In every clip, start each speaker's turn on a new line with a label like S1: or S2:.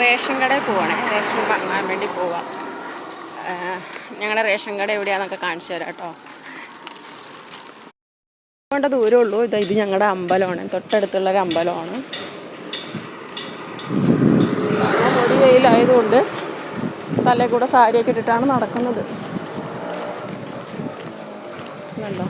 S1: Ration കടയിൽ പോവാണേ. Ration വാങ്ങാൻ വേണ്ടി പോവാം. ഞങ്ങളുടെ റേഷൻ കട എവിടെയാണെന്നൊക്കെ കാണിച്ചു തരാം കേട്ടോ. അതുകൊണ്ട് ദൂരമേ ഉള്ളൂ. ഇത് ഞങ്ങളുടെ അമ്പലമാണ്, തൊട്ടടുത്തുള്ളൊരു അമ്പലമാണ്. പൊടി വെയിലായതുകൊണ്ട് തലയിൽ കൂടെ സാരിയൊക്കെ ഇട്ടിട്ടാണ് നടക്കുന്നത്. കണ്ടോ?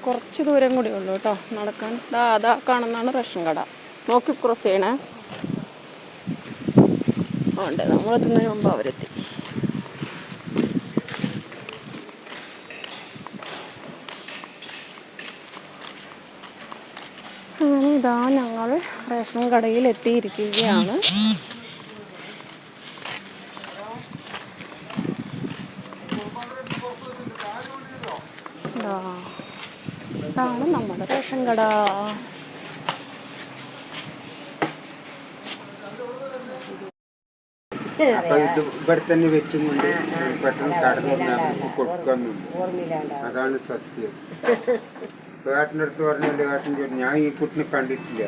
S1: കുറച്ച് ദൂരം കൂടി ഉള്ളൂ കേട്ടോ നടക്കാൻ. അതാ കാണുന്നതാണ് റേഷൻ കട. നോക്കി ക്രോസ് ചെയ്യണേ. ഉണ്ട്, നമ്മളെത്തുന്നതിന് മുമ്പ് അവരെത്തി. അങ്ങനെ ഇതാ ഞങ്ങൾ റേഷൻ കടയിൽ എത്തിയിരിക്കുകയാണ്. ഇതാണ് നമ്മുടെ റേഷൻ കട.
S2: ഇവിടെ തന്നെ വെച്ചുകൊണ്ട് പെട്ടെന്ന് കടന്നു കൊടുക്കുന്നുണ്ട്. അതാണ് സത്യം. വേട്ടനടുത്ത് പറഞ്ഞല്ലേ, വേട്ടൻ ഞാൻ ഈ കുട്ടിനെ കണ്ടിട്ടില്ല.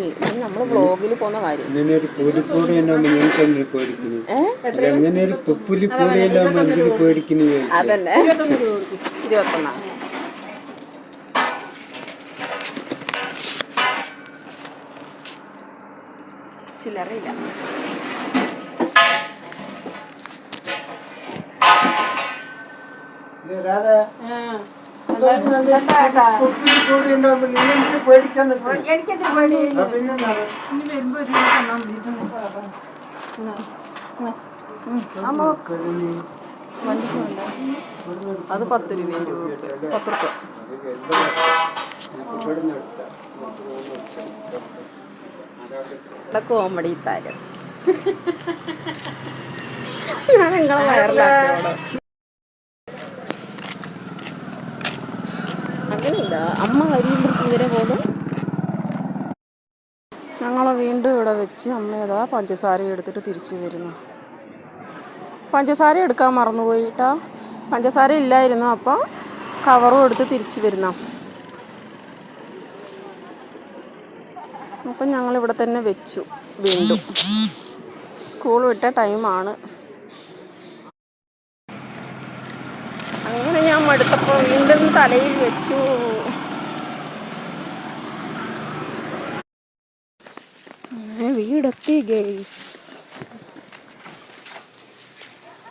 S1: നമ്മള് വ്ളോഗിൽ പോകുന്ന കാര്യം
S2: ഇങ്ങനെ ഒരു പുലിക്കൂടി നിങ്ങൾക്ക് എന്തിനു പേടിക്കുന്നു? എങ്ങനെ ഒരു പുലിക്കൂടിയല്ലോ എന്തിനു പേടിക്കുന്നു?
S1: അതന്നെ 21 ചില്ലറയില്ല. അത് 10 രൂപ, 20 രൂപ, 10 രൂപ. കോമഡി താരം ഞാൻ നിങ്ങളെ വയറിലാക്കോടോ. അങ്ങനെയില്ല, അമ്മ കരിയുമ്പോൾ ഇവരെ പോകും. ഞങ്ങളെ വീണ്ടും ഇവിടെ വെച്ച് അമ്മയതാ പഞ്ചസാര എടുത്തിട്ട് തിരിച്ചു വരുന്നു. പഞ്ചസാര എടുക്കാൻ മറന്നുപോയിട്ടാ. പഞ്ചസാര ഇല്ലായിരുന്നു, അപ്പോൾ കവറും എടുത്ത് തിരിച്ചു വരുന്ന. അപ്പം ഞങ്ങളിവിടെ തന്നെ വെച്ചു. വീണ്ടും സ്കൂൾ വിട്ട ടൈമാണ്. അങ്ങനെ ഞാൻ മടുത്തപ്പോൾ വീണ്ടും തലയിൽ വെച്ചു. അങ്ങനെ വീടെത്തി ഗൈസ്.